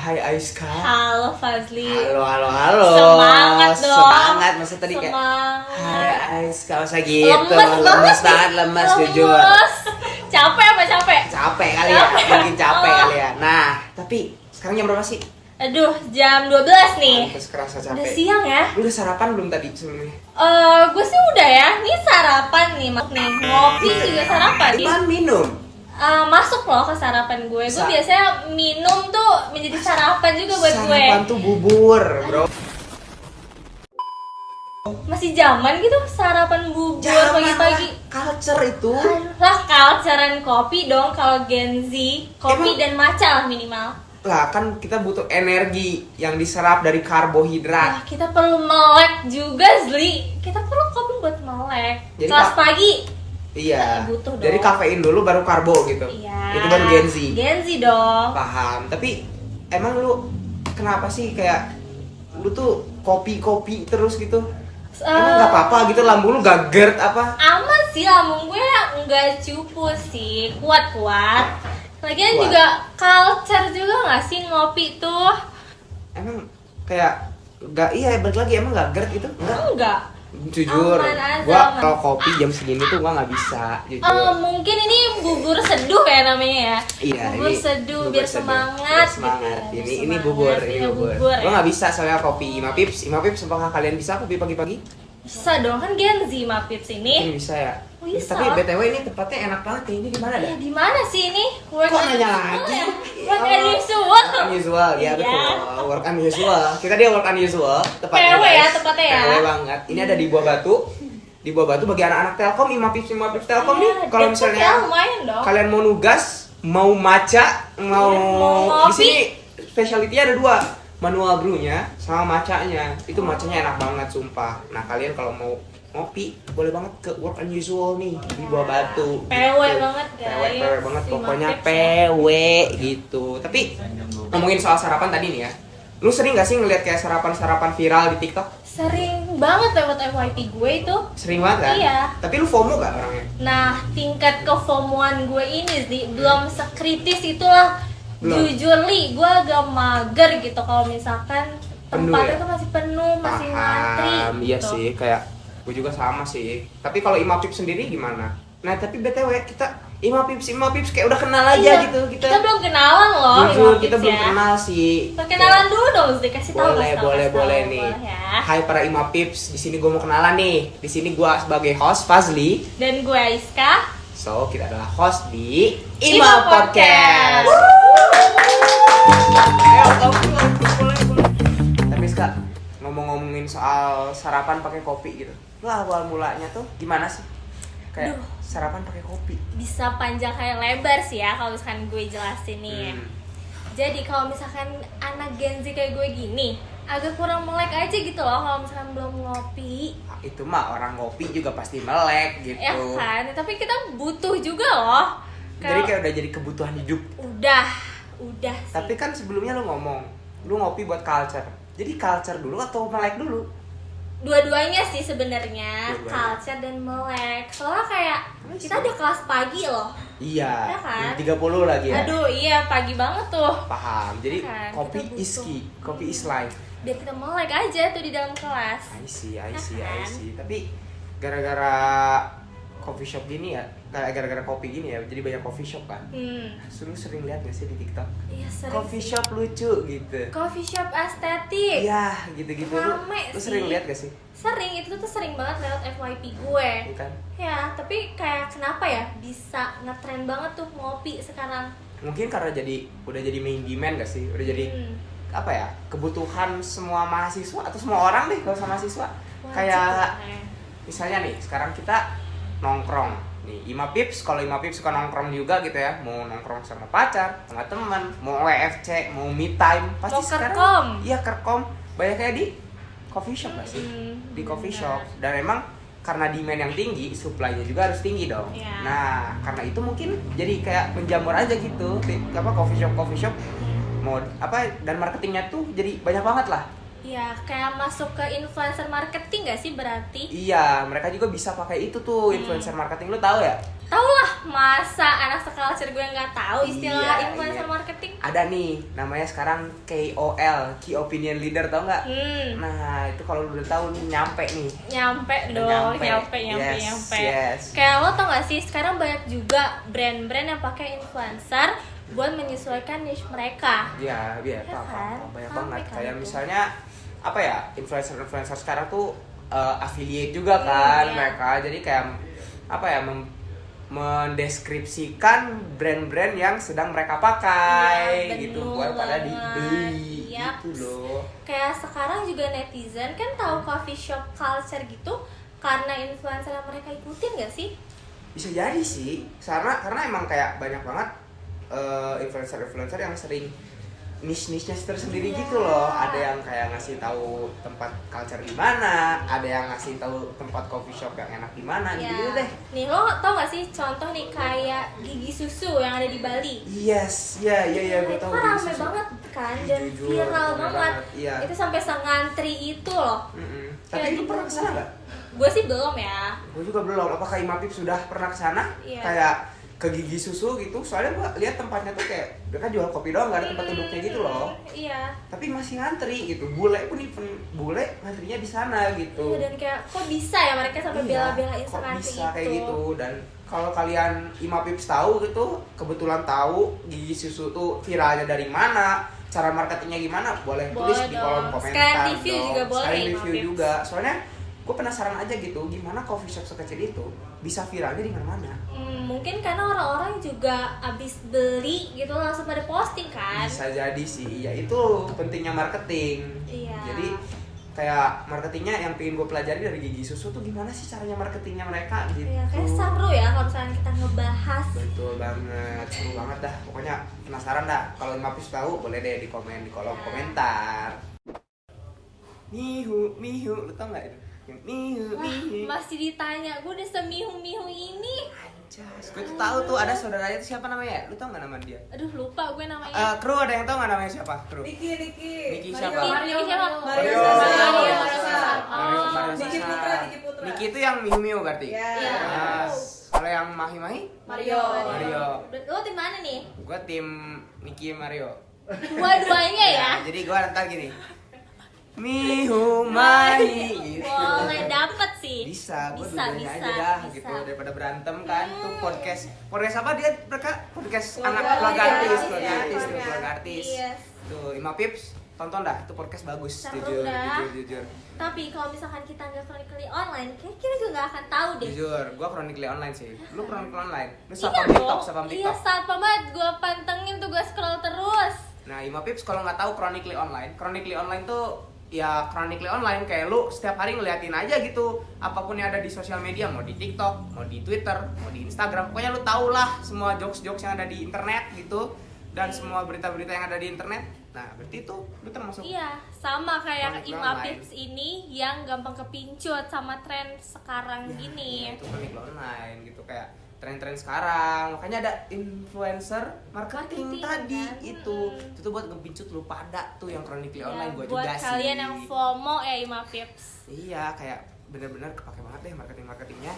Hai Aiska. Halo Fazli. Halo. Semangat dong. Semangat, masa tadi kayak Hai Aiska, masa gitu. Lemes banget, lemes jujur. Capek apa capek? Capek kali ya, mungkin capek kali ya. Nah, tapi sekarang jam berapa sih? Aduh, jam 12 nih. Terus kerasa capek. Udah siang ya? Lu udah sarapan belum tadi sebelumnya? Gue sih udah ya. Ini sarapan nih, nih. Ngopi juga sarapan. Itu minum. Masuk loh ke sarapan gue. Gue biasanya minum tuh menjadi sarapan juga buat gue. Sarapan tuh bubur, bro. Masih zaman gitu sarapan bubur pagi-pagi. Culture itu. Lah culturean kopi dong kalau Gen Z. Kopi dan matcha lah minimal. Lah kan kita butuh energi yang diserap dari karbohidrat. Nah, kita perlu melek juga, Zli. Kita perlu kopi buat melek. Jadi, kelas pagi. Iya. Butuh dong. Jadi kafein dulu baru karbo gitu. Iya. Itu baru Gen Z. Gen Z dong. Paham. Tapi emang lu kenapa sih kayak lu tuh kopi terus gitu? Emang nggak apa-apa gitu, lambung lu gak GERD apa? Aman sih, lambung gue nggak cupu sih, kuat. Lagian Kuat. juga culture juga nggak sih ngopi tuh? Emang kayak nggak, iya balik lagi, emang gak GERD itu? Enggak. Jujur, Aman aja, gua aman. kalau kopi jam segini tuh gua nggak bisa, jujur. Mungkin ini bubur seduh ya namanya ya. Iya, bubur ini seduh bubur biar seduh. semangat. Biar semangat. Gitu ya, Ini biar bubur, semangat. ini Iya, bubur. Gua ya. nggak bisa soalnya kopi Ima Pips, apakah kalian bisa kopi pagi-pagi? Bisa dong, kan Gen Z Mapips ini. Mungkin bisa ya. Bisa. Tapi BTW ini tempatnya enak banget nih. Ini di mana dah? Di mana sih ini? Kok nanya lagi? Work unusual. Work unusual, ya Iya. betul. Work unusual. Kita dia work unusual, tepatnya. PW ya, guys. tepatnya ya. PW banget. Ini ada di Buah Batu. Di Buah Batu bagi anak-anak Telkom, Ima Pips Telkom nih. Kalau misalnya ya, lumayan dong. kalian mau nugas, mau matcha, mau mau di ngopi. sini specialty-nya ada dua, manual brew-nya sama matcha-nya. Itu matcha-nya enak banget sumpah. Nah, kalian kalau mau ngopi boleh banget ke Work Unusual nih di Buah Batu. PW gitu. banget guys. PW banget, Si pokoknya Mapips ya. PW gitu. Tapi ngomongin soal sarapan tadi nih ya. Lu sering gak sih ngeliat kayak sarapan-sarapan viral di TikTok? Sering banget lewat FYP gue itu. Sering banget kan? Iya. Tapi lu FOMO gak orangnya? Nah, tingkat kefomoan gue ini sih belum sekritis itulah. Belum. Jujur li, gue agak mager gitu kalau misalkan Penuh tempatnya ya? tuh masih penuh, masih ngantri. Iya gitu. sih, kayak gue juga sama sih. Tapi kalau Ima Pips sendiri gimana? Nah, tapi BTW kita Ima Pips kayak udah kenal aja Iya, gitu kita belum kenalan loh. Jujur, Ima kita Pips belum ya. kenal sih. Perkenalan dulu dong, dikasih tahu. Boleh nih. Ya. Hai para Ima Pips, di sini gue mau kenalan nih. Di sini gue sebagai host Fazli. Dan gue Aiska. So, kita adalah host di Ima Podcast. Ayo, boleh. Tapi Ska, ngomongin soal sarapan pakai kopi gitu. Lu awal mulanya tuh gimana sih? Kayak sarapan pakai kopi. Bisa panjang kayak lebar sih ya kalau misalkan gue jelasin nih. Jadi kalau misalkan anak Gen Z kayak gue gini, agak kurang melek aja gitu loh kalau misalkan belum ngopi. Itu mah orang ngopi juga pasti melek gitu. Ya kan, tapi kita butuh juga loh. Jadi kayak udah jadi kebutuhan hidup. Udah sih. Tapi kan sebelumnya lu ngomong, lu ngopi buat culture. Jadi culture dulu atau melek dulu? Dua-duanya sih sebenarnya, Dua-duanya. culture dan melek. Soalnya kayak kita ada kelas pagi loh. Iya, Ya kan? jam 30 lagi ya. Aduh, iya pagi banget tuh. Paham. Jadi Kan, kopi kita is butuh. key, kopi is life. Biar kita melek aja tuh di dalam kelas. I see. kan? Tapi gara-gara coffee shop gini ya, gara-gara kopi gini ya, jadi banyak coffee shop kan. Lu sering lihat gak sih di TikTok? Iya sering Coffee sih. shop lucu gitu. Coffee shop estetik. Iya, gitu-gitu. Rame Lu sih. sering lihat gak sih? Sering, itu tuh sering banget lewat FYP gue. Iya kan? Ya, tapi kayak kenapa ya bisa ngetren banget tuh ngopi sekarang. Mungkin karena udah jadi main demand gak sih? Udah jadi apa ya? Kebutuhan semua mahasiswa atau semua orang deh kalau sama mahasiswa. Wajib Kayak lah, misalnya nih, sekarang kita nongkrong nih, Ima Pips, kalau Ima Pips suka nongkrong juga gitu ya, mau nongkrong sama pacar, sama teman, mau WFC, mau me time, pasti Mau sekarang kerkom. iya kerkom, banyak kayak di coffee shop gak sih? Di coffee shop. Dan emang karena demand yang tinggi, supply-nya juga harus tinggi dong. Iya. Nah, karena itu mungkin jadi kayak menjamur aja gitu, coffee shop mau apa, dan marketingnya tuh jadi banyak banget lah. Iya, kayak masuk ke influencer marketing gak sih berarti? Iya, mereka juga bisa pakai itu tuh influencer marketing. Lu tahu ya? Tahu lah, masa anak seculture gue nggak tahu istilah Iya, influencer iya. marketing? ada nih namanya sekarang KOL, Key Opinion Leader, tau nggak? Nah itu kalau lu udah tahu nih nyampe nih. Nyampe dong, nyampe. Yes. Kayak lo tau gak sih sekarang banyak juga brand-brand yang pakai influencer buat menyesuaikan niche mereka. Iya, kan? banyak Sampai banget. kan Kayak itu. misalnya apa ya, influencer sekarang tuh affiliate juga kan iya. mereka. Jadi kayak apa ya, mendeskripsikan brand-brand yang sedang mereka pakai Iya, gitu bener buat pada banget. dibeli Yaps. gitu loh. Kayak sekarang juga netizen kan tahu coffee shop culture gitu karena influencer yang mereka ikutin gak sih? Bisa jadi sih, karena emang kayak banyak banget influencer yang sering niche-nya tersendiri Iya. gitu loh. Ada yang kayak ngasih tahu tempat culture di mana, ada yang ngasih tahu tempat coffee shop yang enak di mana gitu deh. Nih lo tau gak sih contoh nih kayak gigi susu yang ada di Bali? Yes, ya gue Itu tahu. kan Gigi rame susu. banget kan dan Jujur, viral rame banget. Iya. Itu sampai sengantri itu loh. Tapi lu pernah kesana nggak? Gue sih belum ya. Gue juga belum. Apakah Imapip sudah pernah kesana? Iya. Kayak ke Gigi Susu gitu. Soalnya gue lihat tempatnya tuh kayak mereka jual kopi doang, nggak ada tempat duduknya gitu loh. Iya. Tapi masih ngantri gitu. Bule pun even bule ngantrinya di sana gitu. Iya, dan kayak kok bisa ya mereka sampai bela-belain kok sengantri bisa itu. kayak gitu. Dan kalau kalian Imapips tahu gitu, kebetulan tahu Gigi Susu tuh viralnya dari mana, cara marketingnya gimana, boleh tulis di kolom dong. komentar. Sekalian review dong. juga boleh, Sekalian review Imapips. juga. Soalnya gue penasaran aja gitu, gimana coffee shop sekecil itu bisa viralnya di mana-mana. Mungkin karena orang-orang juga abis beli gitu langsung pada posting kan. Bisa jadi sih, ya itu pentingnya marketing. Iya. Jadi kayak marketingnya yang pengen gue pelajari dari Gigi Susu tuh gimana sih caranya marketingnya mereka gitu. Iya, kayak seru ya kalau misalnya kita ngebahas. Betul banget, seru banget dah. Pokoknya penasaran dah. Kalau Mapis tahu boleh deh di komen di kolom komentar. Mihu, lu tau nggak itu? Yang Mihu. Masih ditanya, gue udah semihu-mihu ini. Gue tuh tahu tuh ada saudaranya tuh siapa namanya? Lu tau nggak nama dia? Aduh lupa gue namanya. Kru ada yang tau nggak namanya siapa? Kru. Niki. siapa? Mario. Mario. Niki Putra. Niki itu yang Mihu berarti. Iya. Nah, kalau yang Mahi Mario. Lo tim mana nih? gue tim Niki Mario. Dua-duanya ya? Jadi gue ntar gini. Mihu Mahi gitu. Boleh dapet sih. Bisa, gue Bisa, dulunya bisa, aja dah bisa. gitu daripada berantem kan. Tuh podcast apa dia mereka podcast Keluarga anak keluarga artis, artis, iya, keluarga artis, tuh, keluarga keluarga artis. Yes. Tuh Imapips tonton dah, itu podcast bagus, Seru jujur. Tapi kalau misalkan kita nggak chronically online, kayak kita juga nggak akan tahu deh. Jujur, gue chronically online sih. Lu chronically online? Lu Iya sapam dong. TikTok, sapam Iya, TikTok. saat banget gue pantengin tuh, gue scroll terus. Nah, Imapips kalau nggak tahu chronically online tuh ya chronically online kayak lu setiap hari ngeliatin aja gitu apapun yang ada di sosial media, mau di TikTok, mau di Twitter, mau di Instagram, pokoknya lu tau lah semua jokes-jokes yang ada di internet gitu dan semua berita-berita yang ada di internet. Nah, berarti itu lu termasuk. Iya, sama kayak Chronically Imapips ini yang gampang kepincut sama tren sekarang Ya, gini. itu chronically online gitu kayak tren-tren sekarang. Makanya ada influencer marketing tadi kan? itu. Itu tuh buat ngebincut lu pada tuh yang chronically Ya, online gua buat juga sih. kalian yang FOMO ya Imapips. Iya, kayak bener-bener kepake banget deh marketingnya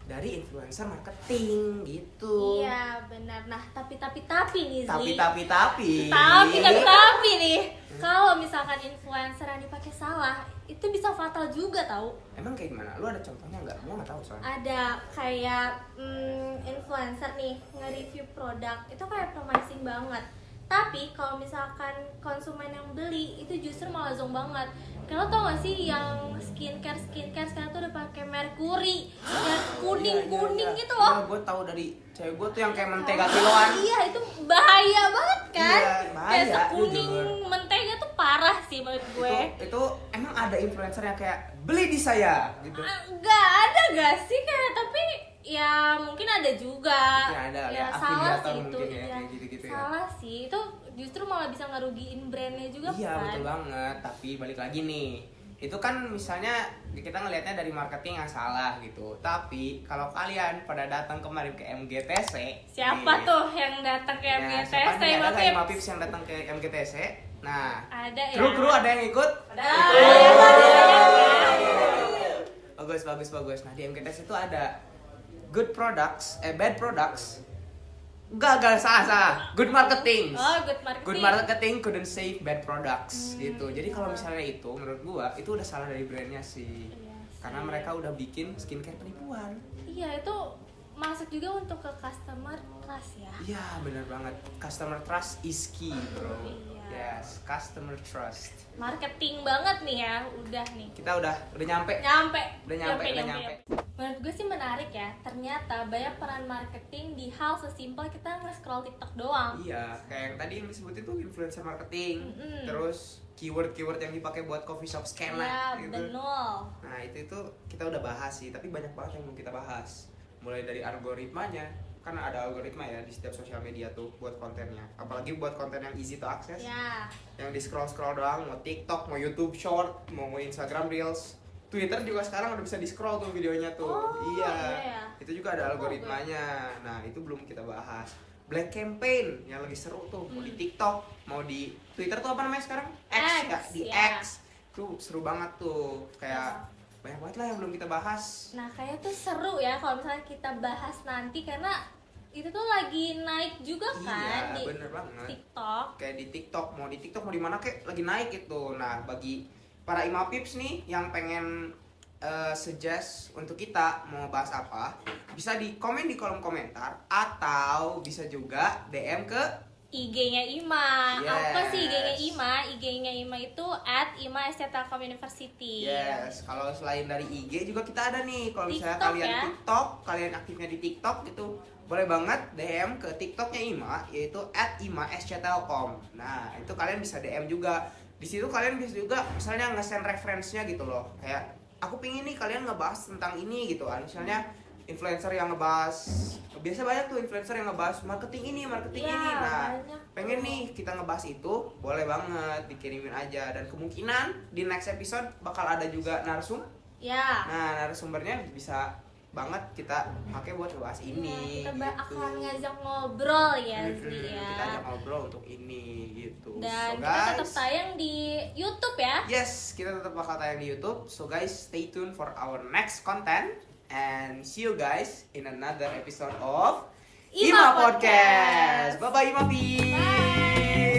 dari influencer marketing gitu. Iya, benar. Nah, tapi nih Zli. Tapi. Tapi nih, kalau misalkan influencer yang dipakai salah, itu bisa fatal juga tahu. Emang kayak gimana? Lu ada contohnya nggak? Gua nggak tahu soalnya. Ada kayak influencer nih nge-review produk, itu kayak promising banget. Tapi kalau misalkan konsumen yang beli itu justru malah zonk banget. Kalau tau gak sih yang skincare sekarang tuh udah pakai merkuri yang kuning gitu loh. Iya, gue tahu dari cewek gue tuh yang kayak mentega kiloan. Iya, itu bahaya banget kan? Iya, bahaya, Kayak sekuning jujur. mentega tuh parah sih menurut gue. Itu emang ada influencer yang kayak beli di saya gitu. Gak ada gak sih kayak, tapi ya mungkin ada juga. Mungkin ada, ya ya, salah afiliator sih itu. mungkin ya, Iya. kayak gitu-gitu ya. Salah sih itu justru malah bisa ngerugiin brandnya juga Iya, kan. betul banget. Tapi balik lagi nih, itu kan misalnya kita ngelihatnya dari marketing yang salah gitu. Tapi kalau kalian pada datang kemarin ke MGTC, Siapa tuh yang datang ke Ya, MGTC? siapa nih? Ada nggak Imapips? Imapips yang datang ke MGTC? Nah, Ada ya. kru ada yang ikut? Ada. Bagus. Nah, di MGTC itu ada good products, bad products, Gagal, salah. Good marketing. Oh, good marketing. Good marketing couldn't save bad products gitu. Jadi kalau misalnya itu menurut gua itu udah salah dari brandnya sih. Iya Karena sih. mereka udah bikin skincare penipuan. Iya, itu masuk juga untuk ke customer trust ya. Iya, benar banget. Customer trust is key, bro. Iya. Yes, customer trust. Marketing banget nih ya, udah nih. Kita udah nyampe. Nyampe. Nyampe. Menurut gue sih menarik ya, ternyata banyak peran marketing di hal sesimpel kita nge-scroll TikTok doang. Iya, kayak yang tadi yang disebut itu influencer marketing. Mm-mm. Terus keyword-keyword yang dipakai buat coffee shop skena Iya, gitu. benar. Nah, itu kita udah bahas sih, tapi banyak banget yang belum kita bahas. Mulai dari algoritmanya, kan ada algoritma ya di setiap sosial media tuh buat kontennya. Apalagi buat konten yang easy to access. Ya. Yang di scroll doang, mau TikTok, mau YouTube Short, mau Instagram Reels. Twitter juga sekarang udah bisa di scroll tuh videonya tuh. Oh, iya. iya. Itu juga ada algoritmanya. Nah, itu belum kita bahas. Black campaign yang lagi seru tuh, mau di TikTok, mau di Twitter tuh apa namanya sekarang? X, ya, di ya. X. Tuh seru banget tuh. Kayak banyak banget lah yang belum kita bahas. Nah, kayaknya tuh seru ya kalau misalnya kita bahas nanti karena itu tuh lagi naik juga kan Iya, di bener banget. TikTok. Kayak di TikTok mau di mana kayak lagi naik gitu. Nah, bagi para Imapips nih yang pengen suggest untuk kita mau bahas apa, bisa di komen di kolom komentar atau bisa juga DM ke IG-nya Ima. Yes. Apa sih IG-nya Ima? IG-nya Ima itu @ima_SC_Telkom_University. Yes, kalau selain dari IG juga kita ada nih. Kalau misalnya TikTok kalian ya. TikTok, kalian aktifnya di TikTok gitu, boleh banget DM ke TikToknya Ima, yaitu @ima_SC_Telkom. Nah, itu kalian bisa DM juga. Di situ kalian bisa juga misalnya nge-send referensinya gitu loh. Kayak aku pingin nih kalian ngebahas tentang ini gitu kan. Misalnya influencer yang ngebahas, biasa banyak tuh influencer yang ngebahas marketing ini. Iya, Nah, banyak pengen tuh. nih kita ngebahas itu, boleh banget dikirimin aja. Dan kemungkinan di next episode bakal ada juga narsum. Ya. Nah, narasumbernya bisa banget kita pakai buat ngebahas ini. Kita gitu. akan ngajak ngobrol ya, Mm-mm, Zli ya. Kita ajak ngobrol untuk ini gitu. Dan So, kita guys, tetap tayang di YouTube ya. yes, kita tetap bakal tayang di YouTube. So guys, stay tuned for our next content and see you guys in another episode of Ima Podcast. Bye bye Ima Peace. Bye.